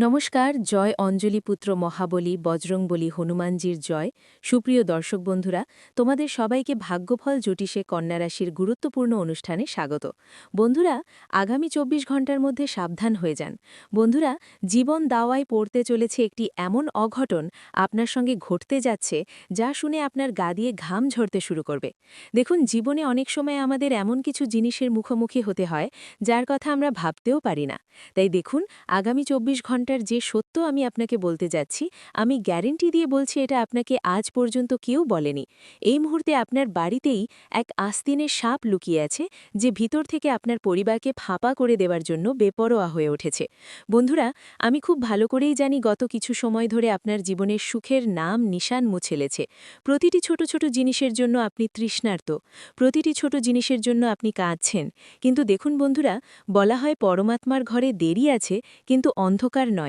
নমস্কার। জয় অঞ্জলিপুত্র মহাবলী বজরংবলী হনুমানজির জয়। সুপ্রিয় দর্শক বন্ধুরা, তোমাদের সবাইকে ভাগ্যফল জ্যোতিষে কন্যা রাশির গুরুত্বপূর্ণ অনুষ্ঠানে স্বাগত। বন্ধুরা, আগামী ২৪ ঘন্টার মধ্যে সাবধান হয়ে যান। বন্ধুরা, জীবন দাওয়ায় পড়তে চলেছে একটি এমন অঘটন আপনার সঙ্গে ঘটতে যাচ্ছে, যা শুনে আপনার গা দিয়ে ঘাম ঝরতে শুরু করবে। দেখুন, জীবনে অনেক সময় আমাদের এমন কিছু জিনিসের মুখোমুখি হতে হয়, যার কথা আমরা ভাবতেও পারি না। তাই দেখুন, আগামী ২৪ ঘন্টার যে সত্য আমি আপনাকে বলতে যাচ্ছি, আমি গ্যারেন্টি দিয়ে বলছি এটা আপনাকে আজ পর্যন্ত কেউ বলেনি। এই মুহূর্তে আপনার বাড়িতেই এক আস্তিনের সাপ লুকিয়ে আছে, যে ভিতর থেকে আপনার পরিবারকে ফাঁপা করে দেওয়ার জন্য বেপরোয়া হয়ে উঠেছে। বন্ধুরা, আমি খুব ভালো করেই জানি গত কিছু সময় ধরে আপনার জীবনের সুখের নাম নিশান মুছেলেছে। প্রতিটি ছোট ছোট জিনিসের জন্য আপনি তৃষ্ণার্ত, প্রতিটি ছোট জিনিসের জন্য আপনি কাঁদছেন। কিন্তু দেখুন বন্ধুরা, বলা হয় পরমাত্মার ঘরে দেরি আছে, কিন্তু অন্ধকার নয়।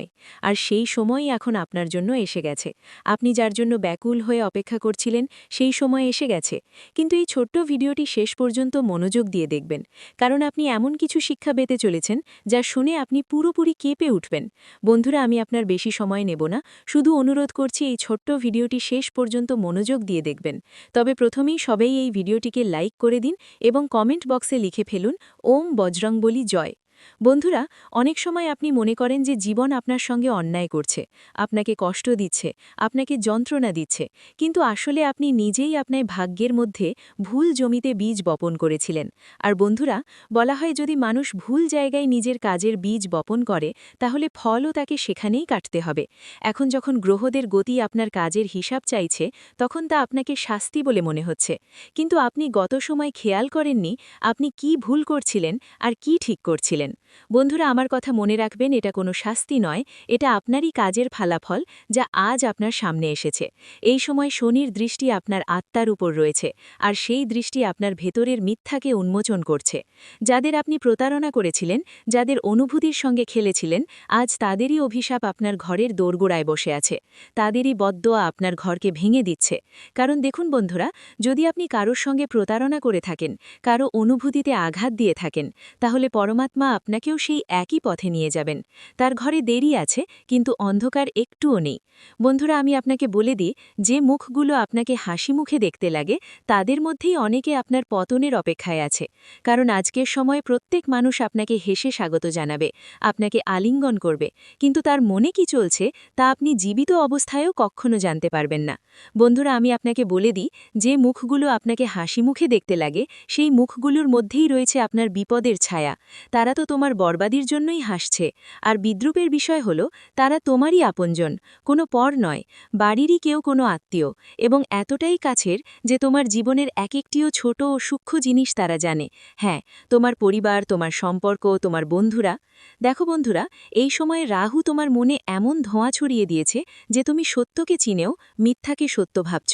আর সেই সময়ই এখন আপনার জন্য এসে গেছে। আপনি যার জন্য ব্যাকুল হয়ে অপেক্ষা করছিলেন, সেই সময় এসে গেছে। কিন্তু এই ছোট্ট ভিডিওটি শেষ পর্যন্ত মনোযোগ দিয়ে দেখবেন, কারণ আপনি এমন কিছু শিক্ষা পেতে চলেছেন, যা শুনে আপনি পুরোপুরি কেঁপে উঠবেন। বন্ধুরা, আমি আপনার বেশি সময় নেব না, শুধু অনুরোধ করছি এই ছোট্ট ভিডিওটি শেষ পর্যন্ত মনোযোগ দিয়ে দেখবেন। তবে প্রথমেই সবাই এই ভিডিওটিকে লাইক করে দিন এবং কমেন্ট বক্সে লিখে ফেলুন, ওম বজরংবলী জয়। বন্ধুরা, অনেক সময় আপনি মনে করেন যে জীবন আপনার সঙ্গে অন্যায় করছে, আপনাকে কষ্ট দিচ্ছে, আপনাকে যন্ত্রণা দিচ্ছে, কিন্তু আসলে আপনি নিজেই আপনার ভাগ্যের মধ্যে ভুল জমিতে বীজ বপন করেছিলেন। আর বন্ধুরা, বলা হয় যদি মানুষ ভুল জায়গায় নিজের কাজের বীজ বপন করে, তাহলে ফলও তাকে সেখানেই কাটতে হবে। এখন যখন গ্রহদের গতি আপনার কাজের হিসাব চাইছে, তখন তা আপনাকে শাস্তি বলে মনে হচ্ছে। কিন্তু আপনি গত সময় খেয়াল করেননি আপনি কি ভুল করছিলেন আর কি ঠিক করছিলেন। বন্ধুরা, আমার কথা মনে রাখবেন, এটা কোনো শাস্তি নয়, এটা আপনারই কাজের ফলাফল, যা আজ আপনার সামনে এসেছে। এই সময় শনির দৃষ্টি আপনার আত্মার উপর রয়েছে, আর সেই দৃষ্টি আপনার ভেতরের মিথ্যাকে উন্মোচন করছে। যাদের আপনি প্রতারণা করেছিলেন, যাদের অনুভূতির সঙ্গে খেলেছিলেন, আজ তাদেরই অভিশাপ আপনার ঘরের দোরগোড়ায় বসে আছে। তাদেরই বদদোয়া আপনার ঘরকে ভেঙে দিচ্ছে। কারণ দেখুন বন্ধুরা, যদি আপনি কারোর সঙ্গে প্রতারণা করে থাকেন, কারো অনুভূতিতে আঘাত দিয়ে থাকেন, তাহলে পরমাত্মা আপনাকেও সেই একই পথে নিয়ে যাবেন। তার ঘরে দেরি আছে, কিন্তু অন্ধকার একটুও নেই। বন্ধুরা, আমি আপনাকে বলে দিই, যে মুখগুলো আপনাকে হাসি মুখে দেখতে লাগে, তাদের মধ্যেই অনেকে আপনার পতনের অপেক্ষায় আছে। কারণ আজকের সময়ে প্রত্যেক মানুষ আপনাকে হেসে স্বাগত জানাবে, আপনাকে আলিঙ্গন করবে, কিন্তু তার মনে কি চলছে তা আপনি জীবিত অবস্থায়ও কখনো জানতে পারবেন না। বন্ধুরা, আমি আপনাকে বলে দিই, যে মুখগুলো আপনাকে হাসি মুখে দেখতে লাগে, সেই মুখগুলোর মধ্যেই রয়েছে আপনার বিপদের ছায়া। তারা তো তোমার বরবাদির জন্যই হাসছে। আর বিদ্রুপের বিষয় হলো, তারা তোমারই আপনজন, কোনো পর নয়, বাড়িরই কেউ, কোনো আত্মীয়, এবং এতটাই কাছের যে তোমার জীবনের এক একটিও ছোট ও সূক্ষ্ম জিনিস তারা জানে। হ্যাঁ, তোমার পরিবার, তোমার সম্পর্ক, তোমার বন্ধুরা। দেখো বন্ধুরা, এই সময় রাহু তোমার মনে এমন ধোঁয়া ছড়িয়ে দিয়েছে যে তুমি সত্যকে চিনেও মিথ্যাকে সত্য ভাবছ।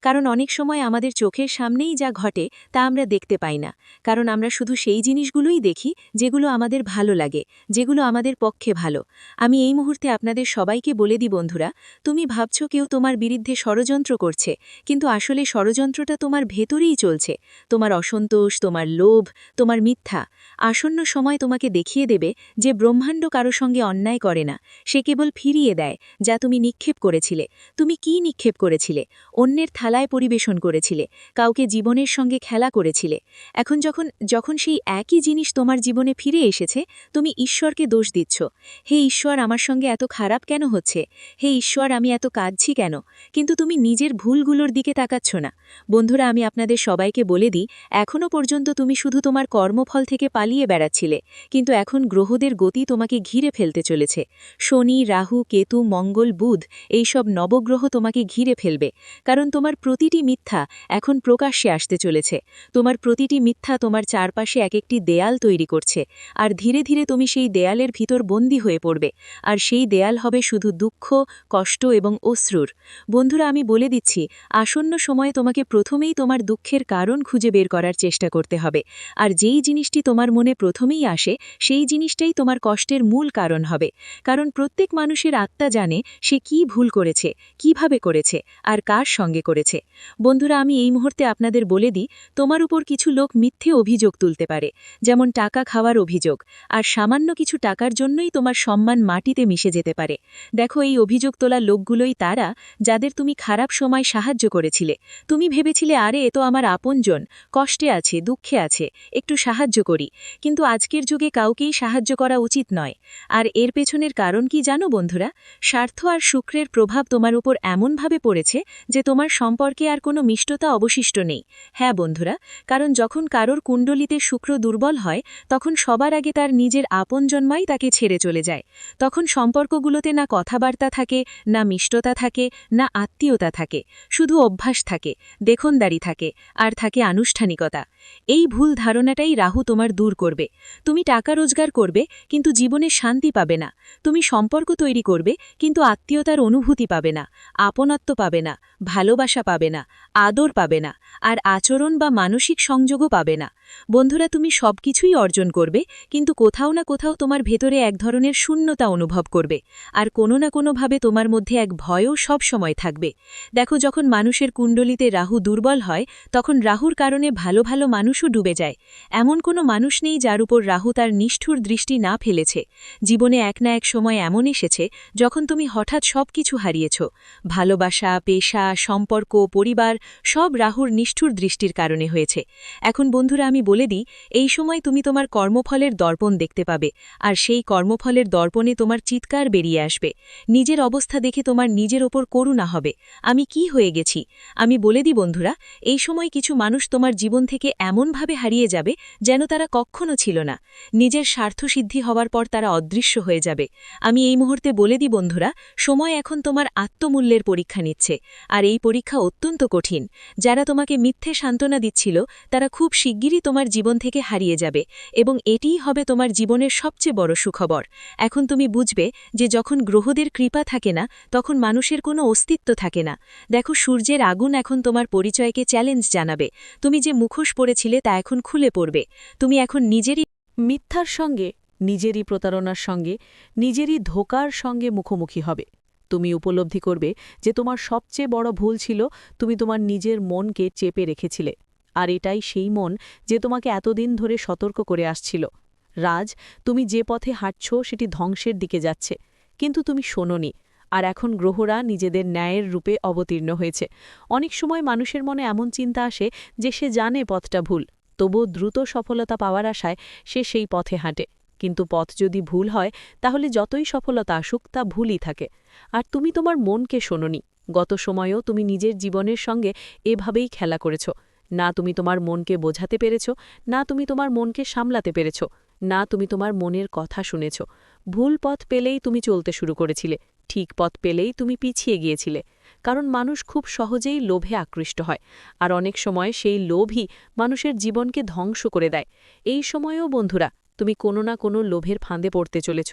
কারণ অনেক সময় আমাদের চোখের সামনেই যা ঘটে তা আমরা দেখতে পাই না, কারণ আমরা শুধু সেই জিনিসগুলোই দেখি যেগুলো আমাদের ভালো লাগে, যেগুলো আমাদের পক্ষে ভালো। আমি এই মুহূর্তে আপনাদের সবাইকে বলে দিই বন্ধুরা, তুমি ভাবছ কেউ তোমার বিরুদ্ধে ষড়যন্ত্র করছে, কিন্তু আসলে ষড়যন্ত্রটা তোমার ভেতরেই চলছে। তোমার অসন্তোষ, তোমার লোভ, তোমার মিথ্যা। আসন্ন সময় তোমাকে দেখিয়ে দেবে যে ব্রহ্মাণ্ড কারো সঙ্গে অন্যায় করে না, সে কেবল ফিরিয়ে দেয় যা তুমি নিক্ষেপ করেছিলে। তুমি কি নিক্ষেপ করেছিলে? অন্যের থালায় পরিবেশন করেছিলে, কাউকে জীবনের সঙ্গে খেলা করেছিলে। এখন যখন যখন সেই একই জিনিস তোমার জীবনে ফিরে এসেছে, তুমি ঈশ্বরকে দোষ দিচ্ছ। হে ঈশ্বর, আমার সঙ্গে এত খারাপ কেন হচ্ছে? হে ঈশ্বর, আমি এত কাঁদছি কেন? কিন্তু তুমি নিজের ভুলগুলোর দিকে তাকাচ্ছ না। বন্ধুরা, আমি আপনাদের সবাইকে বলে দিই, এখনও পর্যন্ত তুমি শুধু তোমার কর্মফল থেকে পালিয়ে বেড়াচ্ছিলে, কিন্তু এখন গ্রহদের গতি তোমাকে ঘিরে ফেলতে চলেছে। শনি, রাহু, কেতু, মঙ্গল, বুধ, এইসব নবগ্রহ তোমাকে ঘিরে ফেলবে। কারণ তোমার প্রতিটি মিথ্যা এখন প্রকাশ্যে আসতে চলেছে। তোমার প্রতিটি মিথ্যা তোমার চারপাশে এক একটি দেয়াল তৈরি করছে, আর ধীরে ধীরে তুমি সেই দেয়ালের ভিতর বন্দী হয়ে পড়বে। আর সেই দেয়াল হবে শুধু দুঃখ, কষ্ট এবং অশ্রুর। বন্ধুরা, আমি বলে দিচ্ছি, আসন্ন সময়ে তোমাকে প্রথমেই তোমার দুঃখের কারণ খুঁজে বের করার চেষ্টা করতে হবে। আর যেই জিনিসটি তোমার মনে প্রথমেই আসে, সেই জিনিসটাই তোমার কষ্টের মূল কারণ হবে। কারণ প্রত্যেক মানুষের আত্মা জানে সে কি ভুল করেছে, কিভাবে করেছে, আর কার সঙ্গে করেছে। বন্ধুরা, আমি এই মুহূর্তে আপনাদের বলে দিই, তোমার উপর কিছু লোক মিথ্যে অভিযোগ তুলতে পারে, যেমন টাকা খাওয়ার অভিযোগ, অভিযোগ, আর সামান্য কিছু টাকার জন্যই তোমার সম্মান মাটিতে মিশে যেতে পারে। দেখো, এই অভিযোগ তোলা লোকগুলোই তারা, যাদের তুমি খারাপ সময় সাহায্য করেছিলে। তুমি ভেবেছিলে, আরে এ তো আমার আপনজন, কষ্টে আছে, দুঃখে আছে, একটু সাহায্য করি। কিন্তু আজকের যুগে কাউকেই সাহায্য করা উচিত নয়। আর এর পেছনের কারণ কি জানো বন্ধুরা? স্বার্থ আর শুক্রের প্রভাব তোমার উপর এমনভাবে পড়েছে যে তোমার সম্পর্কে আর কোনো মিষ্টতা অবশিষ্ট নেই। হ্যাঁ বন্ধুরা, কারণ যখন কারোর কুণ্ডলিতে শুক্র দুর্বল হয়, তখন সবার আগে তার নিজের আপনজন্মাই তাকে ছেড়ে চলে যায়। তখন সম্পর্কগুলোতে না কথাবার্তা থাকে, না মিষ্টতা থাকে, না আত্মীয়তা থাকে, শুধু অভ্যাস থাকে, দেখনদারি থাকে, আর থাকে আনুষ্ঠানিকতা। এই ভুল ধারণাটাই রাহু তোমার দূর করবে। তুমি টাকা রোজগার করবে, কিন্তু জীবনে শান্তি পাবে না। তুমি সম্পর্ক তৈরি করবে, কিন্তু আত্মীয়তার অনুভূতি পাবে না, আপনত্ব পাবে না, ভালোবাসা পাবে না, আদর পাবে না, আর আচরণ বা মানসিক সংযোগও পাবে না। বন্ধুরা, তুমি সবকিছুই অর্জন করবে, কিন্তু কোথাও না কোথাও তোমার ভেতরে এক ধরনের শূন্যতা অনুভব করবে, আর কোনো না কোনোভাবে তোমার মধ্যে এক ভয়ও সব সময় থাকবে। দেখো, যখন মানুষের কুণ্ডলিতে রাহু দুর্বল হয়, তখন রাহুর কারণে ভালো ভালো মানুষও ডুবে যায়। এমন কোনো মানুষ নেই যার উপর রাহু তার নিষ্ঠুর দৃষ্টি না ফেলেছে। জীবনে এক না এক সময় এমন এসেছে যখন তুমি হঠাৎ সবকিছু হারিয়েছ। ভালোবাসা, পেশা, সম্পর্ক, পরিবার, সব রাহুর নিষ্ঠুর দৃষ্টির কারণে হয়েছে। এখন বন্ধুরা, আমি বলে দিই, এই সময় তুমি তোমার কর্মফলের দর্পণ দেখতে পাবে, আর সেই কর্মফলের দর্পণে তোমার চিৎকার বেরিয়ে আসবে। নিজের অবস্থা দেখে তোমার নিজের ওপর করুণা হবে, আমি কি হয়ে গেছি। আমি বলে দিই বন্ধুরা, এই সময় কিছু মানুষ তোমার জীবন থেকে এমনভাবে হারিয়ে যাবে যেন তারা কখনো ছিল না। নিজের স্বার্থসিদ্ধি হওয়ার পর তারা অদৃশ্য হয়ে যাবে। আমি এই মুহূর্তে বলে দিই বন্ধুরা, সময় এখন তোমার আত্মমূল্যের পরীক্ষা নিচ্ছে, আর এই পরীক্ষা অত্যন্ত কঠিন। যারা তোমাকে মিথ্যে সান্ত্বনা দিচ্ছিল, তারা খুব শিগগিরই তোমার জীবন থেকে হারিয়ে যাবে, এবং এটিই হবে তোমার জীবনের সবচেয়ে বড় সুখবর। এখন তুমি বুঝবে যে যখন গ্রহদের কৃপা থাকে না, তখন মানুষের কোনো অস্তিত্ব থাকে না। দেখো, সূর্যের আগুন এখন তোমার পরিচয়কে চ্যালেঞ্জ জানাবে। তুমি যে মুখোশ পড়েছিলে তা এখন খুলে পড়বে। তুমি এখন নিজেরই মিথ্যার সঙ্গে, নিজেরই প্রতারণার সঙ্গে, নিজেরই ধোঁকার সঙ্গে মুখোমুখি হবে। তুমি উপলব্ধি করবে যে তোমার সবচেয়ে বড় ভুল ছিল তুমি তোমার নিজের মনকে চেপে রেখেছিলে। আর এটাই সেই মন যে তোমাকে এতদিন ধরে সতর্ক করে আসছিল। রাজ, তুমি যে পথে হাঁটছ সেটি ধ্বংসের দিকে যাচ্ছে, কিন্তু তুমি শোনোনি। আর এখন গ্রহরা নিজেদের ন্যায়ের রূপে অবতীর্ণ হয়েছে। অনেক সময় মানুষের মনে এমন চিন্তা আসে যে সে জানে পথটা ভুল, তবুও দ্রুত সফলতা পাওয়ার আশায় সে সেই পথে হাঁটে। কিন্তু পথ যদি ভুল হয়, তাহলে যতই সফলতা আসুক তা ভুলই থাকে। আর তুমি তোমার মনকে শোনোনি। গত সময়েও তুমি নিজের জীবনের সঙ্গে এভাবেই খেলা করেছ। না তুমি তোমার মনকে বোঝাতে পেরেছ, না তুমি তোমার মনকে সামলাতে পেরেছ, না তুমি তোমার মনের কথা শুনেছ। ভুল পথ পেলেই তুমি চলতে শুরু করেছিলে, ঠিক পথ পেলেই তুমি পিছিয়ে গিয়েছিলে। কারণ মানুষ খুব সহজেই লোভে আকৃষ্ট হয়, আর অনেক সময় সেই লোভই মানুষের জীবনকে ধ্বংস করে দেয়। এই সময়েও বন্ধুরা, তুমি কোনো না কোনো লোভের ফাঁদে পড়তে চলেছ।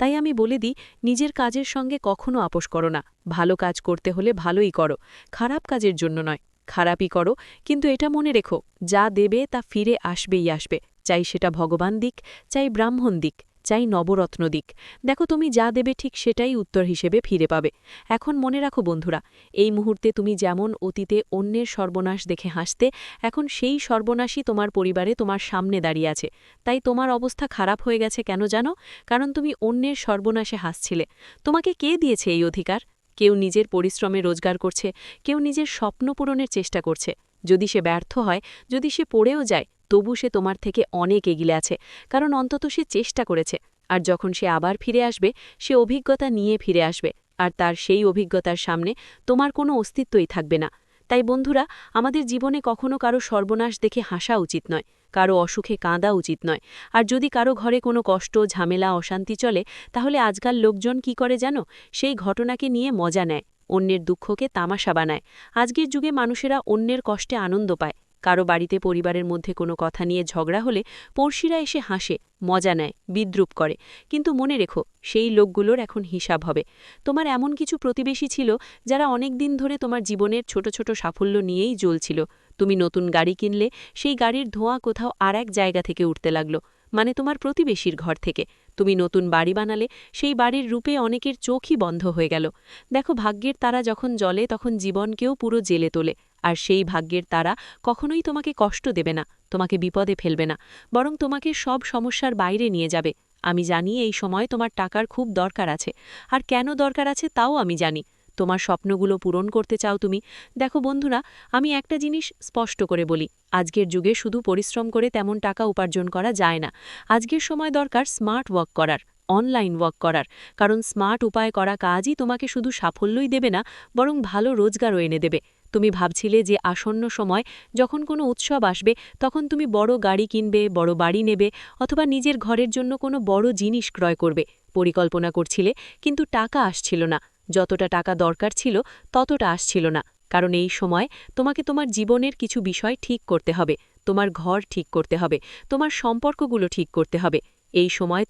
তাই আমি বলে দিই, নিজের কাজের সঙ্গে কখনো আপোষ করো না। ভালো কাজ করতে হলে ভালোই করো, খারাপ কাজের জন্য নয়। খারাপই করো, কিন্তু এটা মনে রেখো, যা দেবে তা ফিরে আসবেই আসবে। চাই সেটা ভগবান দিক, চাই ব্রাহ্মণ দিক, চাই নবরত্ন দিক। দেখো, তুমি যা দেবে ঠিক সেটাই উত্তর হিসেবে ফিরে পাবে। এখন মনে রাখো বন্ধুরা, এই মুহূর্তে তুমি যেমন অতীতে অন্যের সর্বনাশ দেখে হাসতে, এখন সেই সর্বনাশই তোমার পরিবারে তোমার সামনে দাঁড়িয়ে আছে। তাই তোমার অবস্থা খারাপ হয়ে গেছে কেন জানো? কারণ তুমি অন্যের সর্বনাশে হাসছিলে। তোমাকে কে দিয়েছে এই অধিকার? কেউ নিজের পরিশ্রমে রোজগার করছে, কেউ নিজের স্বপ্ন পূরণের চেষ্টা করছে। যদি সে ব্যর্থ হয়, যদি সে পড়েও যায়, তবু সে তোমার থেকে অনেক এগিয়ে আছে, কারণ অন্তত সে চেষ্টা করেছে। আর যখন সে আবার ফিরে আসবে, সে অভিজ্ঞতা নিয়ে ফিরে আসবে, আর তার সেই অভিজ্ঞতার সামনে তোমার কোনো অস্তিত্বই থাকবে না। তাই বন্ধুরা, আমাদের জীবনে কখনো কারো সর্বনাশ দেখে হাসা উচিত নয়, কারো অসুখে কাঁদা উচিত নয়। আর যদি কারো ঘরে কোনো কষ্ট, ঝামেলা, অশান্তি চলে, তাহলে আজকাল লোকজন কি করে জানো? সেই ঘটনাকে নিয়ে মজা নেয়, অন্যের দুঃখকে তামাশা বানায়। আজকের যুগে মানুষেরা অন্যের কষ্টে আনন্দ পায়। কারো বাড়িতে পরিবারের মধ্যে কোনো কথা নিয়ে ঝগড়া হলে পড়শিরা এসে হাসে, মজা নেয়, বিদ্রূপ করে। কিন্তু মনে রেখো, সেই লোকগুলোর এখন হিসাব হবে। তোমার এমন কিছু প্রতিবেশী ছিল যারা অনেক দিন ধরে তোমার জীবনের ছোট ছোট সাফল্য নিয়েই জ্বলছিল। তুমি নতুন গাড়ি কিনলে, সেই গাড়ির ধোঁয়া কোথাও আর এক জায়গা থেকে উঠতে লাগলো, মানে তোমার প্রতিবেশীর ঘর থেকে। তুমি নতুন বাড়ি বানালে, সেই বাড়ির রূপে অনেকের চোখই বন্ধ হয়ে গেল। দেখো, ভাগ্যের তারা যখন জ্বলে তখন জীবনকেও পুরো জেলে তোলে। আর সেই ভাগ্যের তারা কখনোই তোমাকে কষ্ট দেবে না, তোমাকে বিপদে ফেলবে না, বরং তোমাকে সব সমস্যার বাইরে নিয়ে যাবে। আমি জানি এই সময় তোমার টাকার খুব দরকার আছে, আর কেন দরকার আছে তাও আমি জানি। তোমার স্বপ্নগুলো পূরণ করতে চাও তুমি। দেখো বন্ধুরা, আমি একটা জিনিস স্পষ্ট করে বলি, আজকের যুগে শুধু পরিশ্রম করে তেমন টাকা উপার্জন করা যায় না। আজকের সময় দরকার স্মার্ট ওয়ার্ক করার, অনলাইন ওয়ার্ক করার, কারণ স্মার্ট উপায়ে করা কাজই তোমাকে শুধু সাফল্যই দেবে না, বরং ভালো রোজগারও এনে দেবে। তুমি ভাবছিলে যে আসন্ন সময় যখন কোনো উৎসব আসবে তখন তুমি বড় গাড়ি কিনবে, বড় বাড়ি নেবে, অথবা নিজের ঘরের জন্য কোনো বড় জিনিস ক্রয় করবে। পরিকল্পনা করছিলে, কিন্তু টাকা আসছিল না। যতটা টাকা দরকার ছিল ততটা আসছিল না, কারণ এই সময় তোমাকে তোমার জীবনের কিছু বিষয় ঠিক করতে হবে। তোমার ঘর ঠিক করতে হবে, তোমার সম্পর্কগুলো ঠিক করতে হবে। এই সময়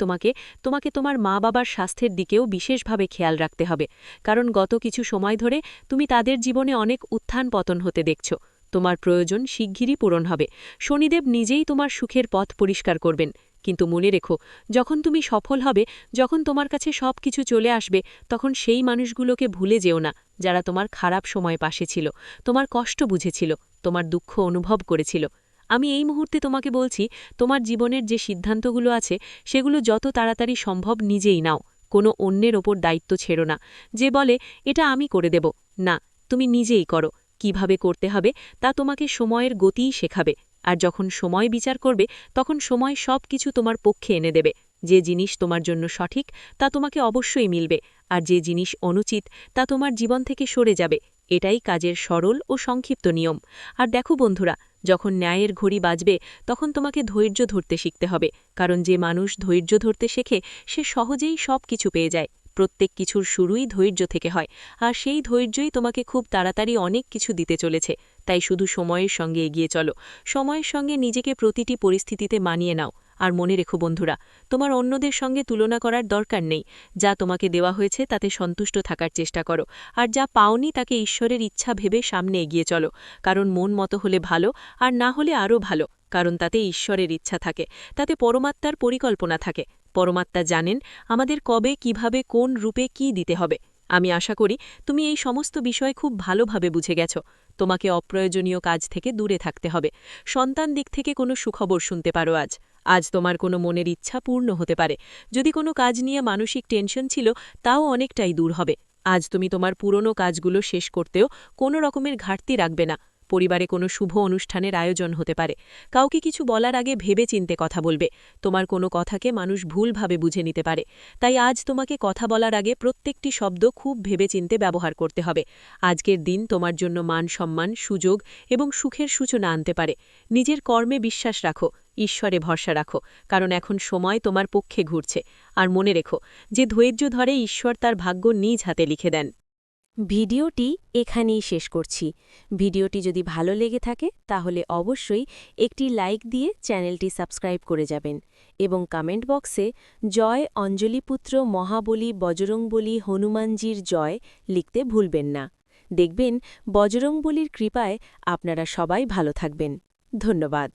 তোমাকে তোমার মা বাবার স্বাস্থ্যের দিকেও বিশেষভাবে খেয়াল রাখতে হবে, কারণ গত কিছু সময় ধরে তুমি তাদের জীবনে অনেক উত্থান পতন হতে দেখছ। তোমার প্রয়োজন শিগগিরই পূরণ হবে। শনিদেব নিজেই তোমার সুখের পথ পরিষ্কার করবেন। কিন্তু মনে রেখো, যখন তুমি সফল হবে, যখন তোমার কাছে সব কিছু চলে আসবে, তখন সেই মানুষগুলোকে ভুলে যেও না যারা তোমার খারাপ সময় পাশে ছিল, তোমার কষ্ট বুঝেছিল, তোমার দুঃখ অনুভব করেছিল। আমি এই মুহূর্তে তোমাকে বলছি, তোমার জীবনের যে সিদ্ধান্তগুলো আছে সেগুলো যত তাড়াতাড়ি সম্ভব নিজেই নাও। কোনো অন্যের ওপর দায়িত্ব ছেড়ো না, যে বলে এটা আমি করে দেব। না, তুমি নিজেই করো। কিভাবে করতে হবে তা তোমাকে সময়ের গতিই শেখাবে। আর যখন সময় বিচার করবে, তখন সময় সব কিছু তোমার পক্ষে এনে দেবে। যে জিনিস তোমার জন্য সঠিক তা তোমাকে অবশ্যই মিলবে, আর যে জিনিস অনুচিত তা তোমার জীবন থেকে সরে যাবে। এটাই কাজের সরল ও সংক্ষিপ্ত নিয়ম। আর দেখো বন্ধুরা, যখন ন্যায়ের ঘড়ি বাজবে তখন তোমাকে ধৈর্য ধরতে শিখতে হবে, কারণ যে মানুষ ধৈর্য ধরতে শেখে সে সহজেই সব কিছু পেয়ে যায়। প্রত্যেক কিছুর শুরুই ধৈর্য থেকে হয়, আর সেই ধৈর্যই তোমাকে খুব তাড়াতাড়ি অনেক কিছু দিতে চলেছে। তাই শুধু সময়ের সঙ্গে এগিয়ে চলো, সময়ের সঙ্গে নিজেকে প্রতিটি পরিস্থিতিতে মানিয়ে নাও। আর মনে রেখো বন্ধুরা, তোমার অন্যদের সঙ্গে তুলনা করার দরকার নেই। যা তোমাকে দেওয়া হয়েছে তাতে সন্তুষ্ট থাকার চেষ্টা করো, আর যা পাওনি তাকে ঈশ্বরের ইচ্ছা ভেবে সামনে এগিয়ে চলো। কারণ মন মতো হলে ভালো, আর না হলে আরও ভালো, কারণ তাতে ঈশ্বরের ইচ্ছা থাকে, তাতে পরমাত্মার পরিকল্পনা থাকে। পরমাত্মা জানেন আমাদের কবে, কিভাবে, কোন রূপে কি দিতে হবে। আমি আশা করি তুমি এই সমস্ত বিষয় খুব ভালোভাবে বুঝে গেছ। তোমাকে অপ্রয়োজনীয় কাজ থেকে দূরে থাকতে হবে। সন্তান দিক থেকে কোনো সুখবর শুনতে পারো আজ। আজ তোমার কোনো মনের ইচ্ছা পূর্ণ হতে পারে। যদি কোনো কাজ নিয়ে মানসিক টেনশন ছিল, তাও অনেকটাই দূর হবে। আজ তুমি তোমার পুরনো কাজগুলো শেষ করতেও কোনো রকমের ঘাটতি রাখবে না। পরিবারে কোনো শুভ অনুষ্ঠানের আয়োজন হতে পারে। কাউকে কিছু বলার আগে ভেবে চিন্তে কথা বলবে। তোমার কোনো কথাকে মানুষ ভুলভাবে বুঝে নিতে পারে। তাই আজ তোমাকে কথা বলার আগে প্রত্যেকটি শব্দ খুব ভেবে চিন্তে ব্যবহার করতে হবে। আজকের দিন তোমার জন্য মান সম্মান, সুযোগ এবং সুখের সূচনা আনতে পারে। নিজের কর্মে বিশ্বাস রাখো, ঈশ্বরে ভরসা রাখো, কারণ এখন সময় তোমার পক্ষে ঘুরছে। আর মনে রেখো, যে ধৈর্য ধরে ঈশ্বর তার ভাগ্য নিজ হাতে লিখে দেন। ভিডিওটি এখানেই শেষ করছি। ভিডিওটি যদি ভালো লেগে থাকে তাহলে অবশ্যই একটি লাইক দিয়ে চ্যানেলটি সাবস্ক্রাইব করে যাবেন এবং কমেন্ট বক্সে জয় অঞ্জলিপুত্র মহাবলী বজরংবলী হনুমানজির জয় লিখতে ভুলবেন না। দেখবেন বজরংবলীর কৃপায় আপনারা সবাই ভালো থাকবেন। ধন্যবাদ।